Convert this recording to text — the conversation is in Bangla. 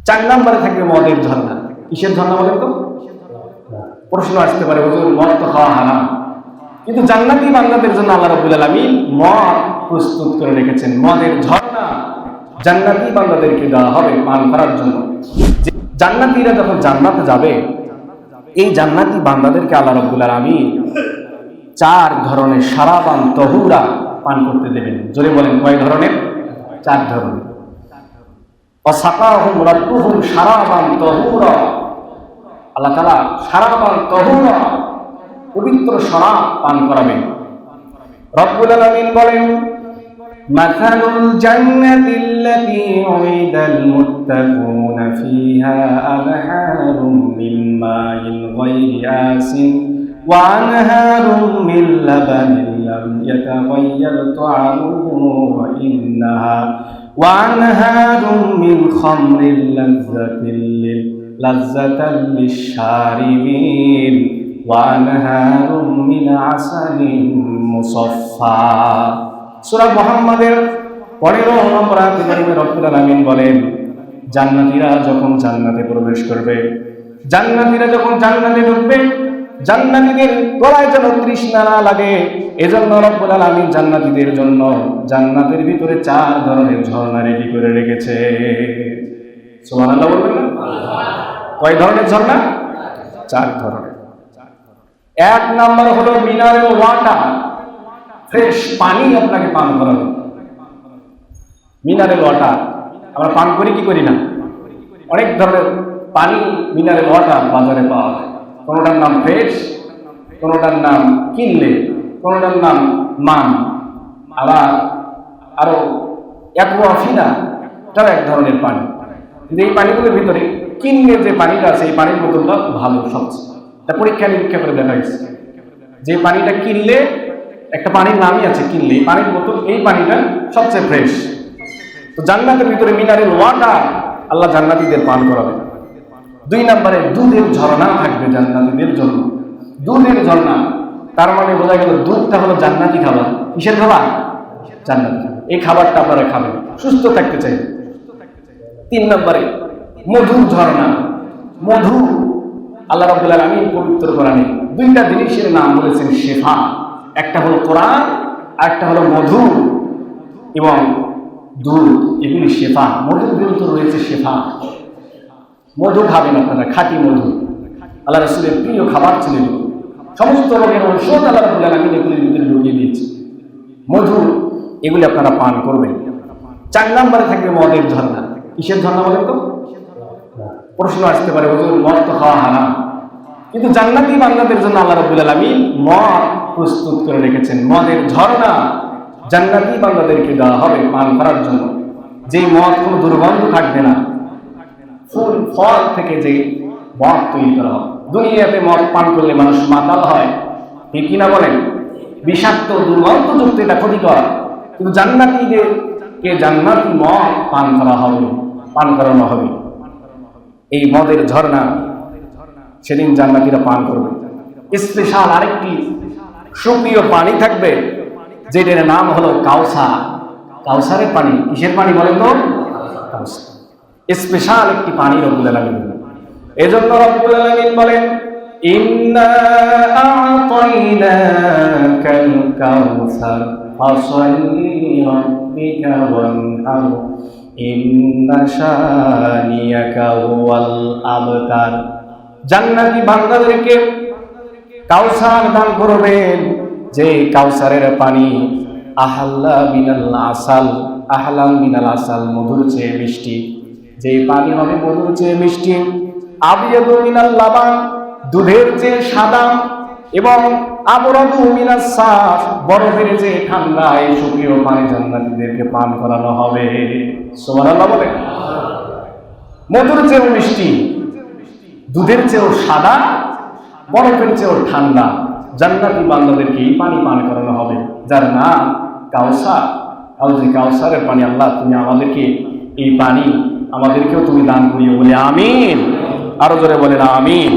4 নম্বরে থাকবে মদের ঝর্ণা। কিসের ঝর্ণা বলেন তো? প্রশ্ন আসতে পারে, হুজুর মদ তো খাওয়া হারাম, কিন্তু জান্নাতি বান্দাদের জন্য আল্লাহ রাব্বুল আলামিন মদ প্রস্তুত করে রেখেছেন। মদের ঝর্ণা জান্নাতি বান্দাদেরকে দেওয়া হবে পান করার জন্য। জান্নাতীরা যখন জান্নাতে যাবে, এই জান্নাতি বান্দাদেরকে আল্লাহ রাব্বুল আলামিন 4 ধরনের শারাবান তহুরা পান করতে দেবেন। জোরে বলেন, কয় ধরনের? 4 ধরনের। ওয়াসাকাহুম রাব্বুহুম শারাবান তহুরা, আল্লাহ তাআলা শারাবান তহুরা পবিত্র শরাব পান করাবেন। রব্বুল আলামিন বলেন, মাসালুল জান্নাতিল্লাতী উইদাল মুত্তাকুনা ফিহা আনহারুম মিন মাইন গায়রি আসিন ওয়া আনহারুম মিন লাবানিন লাম ইয়াতাগায়্যার তুআমুহু ওয়া আনহারুম মিন খামরিল লাযযাতাল লিশ-শারিবিন ওয়া আনহারুম মিন আসালিন মুসাফফা। সূরা মুহাম্মাদের 15 নম্বর আয়াতে রব্বুল আলামিন বলেন, জান্নাতীরা যখন জান্নাতে প্রবেশ করবে, জান্নাতীরা যখন জান্নাতে ঢুকবে, জান্নাতীদের গলায় যেন তৃষ্ণা না লাগে, এজন্য রব্বুল আলামিন জান্নাতীদের জন্য জান্নাতের ভিতরে 4 ধরনের ঝর্ণা রেডি করে রেখেছে। সুবহানাল্লাহ বলবেন না? কয় ধরনের ঝর্ণা? 4 ধরনের। 1 নম্বর হলো মিনারেল ওয়াটার, ফ্রেশ পানি আপনাকে পান করাবে। মিনারেল ওয়াটার আমরা পান করি কি করি না? অনেক ধরনের পানি মিনারেল ওয়াটার বাজারে পাওয়া যায়। কোনোটার নাম ফ্রেশ, কোনোটার নাম কিনলে, কোনোটার নাম মান, আবার আরো অ্যাকুয়াফিনা, এটাও এক ধরনের পানি। কিন্তু এই পানিগুলোর ভিতরে কিনলে যে পানিটা আছে, এই পানির বোতলটা ভালো সবচেয়ে। এটা পরীক্ষা নিরীক্ষা করে দেখা হয়েছে যে পানিটা কিনলে, একটা পানির নামই আছে কিনলে, এই পানির বোতল, এই পানিটা সবচেয়ে ফ্রেশ। তো জান্নাতের ভিতরে মিনারেল ওয়াটার আল্লাহ জান্নাতীদের পান করাবে। 2 নম্বরে দুধের ঝর্ণা থাকবে জান্নাতীদের জন্য। দুধের ঝর্ণা, তার মানে বোঝা গেল দুধটা হলো জান্নাতি খাবার। কিসের খাবার? জান্নাতি খাবার। এই খাবারটা আপনারা খাবেন সুস্থ থাকতে চাই। 3 নম্বরে মধুর ঝর্ণা। মধু আল্লাহ রাব্বুল আলামিন পবিত্র কোরআনে 2টা জিনিসের নাম বলেছেন শেফা। একটা হলো কোরআন, আর একটা হলো মধু এবং দুধ, এগুলি শেফা। মধুর ভিতরে রয়েছে শেফা। মধু খাবেন আপনারা, খাঁটি মধু। আল্লাহ রাসূলের প্রিয় খাবার ছিল। সমস্ত রোগের ঔষধ আল্লাহ রাব্বুল আলামিন এগুলির ভিতরে ঢুকিয়ে দিয়েছে। মধু, এগুলি আপনারা পান করবেন। 4 নম্বরে থাকবে মদের ঝর্ণা। কিসের ঝর্ণা বলেন তো? প্রশ্ন আসতে পারে, হুজুর মদ তো খাওয়া হারাম, কিন্তু জান্নাতি বান্দাদের জন্য আল্লাহ রাব্বুল আলামিন মদ প্রস্তুত করে রেখেছেন। মদের ঝর্ণা জান্নাতি বান্দাদেরকে দেওয়া হবে পান করার জন্য। যে মদ কোনো দুর্গন্ধ থাকবে না, ফুল ফল থেকে যে মদ তৈরি করা হবে। দুনিয়াতে মদ পান করলে মানুষ মাতাল হয়, ঠিক কিনা বলেন? বিষাক্ত দুর্গন্ধযুক্ত, এটা ক্ষতিকর। কিন্তু জান্নাতীদেরকে জান্নাতি মদ পান করানো হবে। এই মদের ঝর্ণা সেদিন জান্নাতীরা পান করবে। স্পেশাল আরেকটি সুপ্রিয় পানি থাকবে, যেটার নাম হলো কাউসার। কাউসারের পানি। কিসের পানি বলেন তো? কাউসার। স্পেশাল একটি পানি রব্বুল আলামিন। এজন্য রব্বুল আলামিন বলেন, ইন্না আ'তাইনাকাল কাউসার ফাসাল্লি লিরাব্বিকা ওয়ানহার ইন্না শানিয়াকা হুয়াল আবতার। জান্নাতি বান্দাদেরকে কাউসার দান করবেন, যে কাউসারের পানি আহলা মিনাল আসাল, আহলাম মিনাল আসাল, মধুর চেয়ে মিষ্টি। যে পানি হবে মধুর চেয়ে মিষ্টি। আবিয়াদু মিনাল লাবান, দুধের চেয়ে সাদা। এবং আবরাদু মিনাস সাফ, বরফের চেয়ে ঠান্ডা। এই সুপ্রিয় পানি জান্নাতীদেরকে পান করানো হবে। সুবহানাল্লাহ বলেন। মধুর চেয়েও মিষ্টি, দুধের চেয়েও সাদা, বরফের চেয়েও ঠান্ডা। জান্নাতি বান্দাদেরকে এই পানি পান করানো হবে, যার নাম কাউসার। কাউসারের পানি আল্লাহ তুমি আমাদেরকে এই পানি, আমাদেরকেও তুমি দান করিও বলে আমিন। আরো জোরে বলেন আমিন।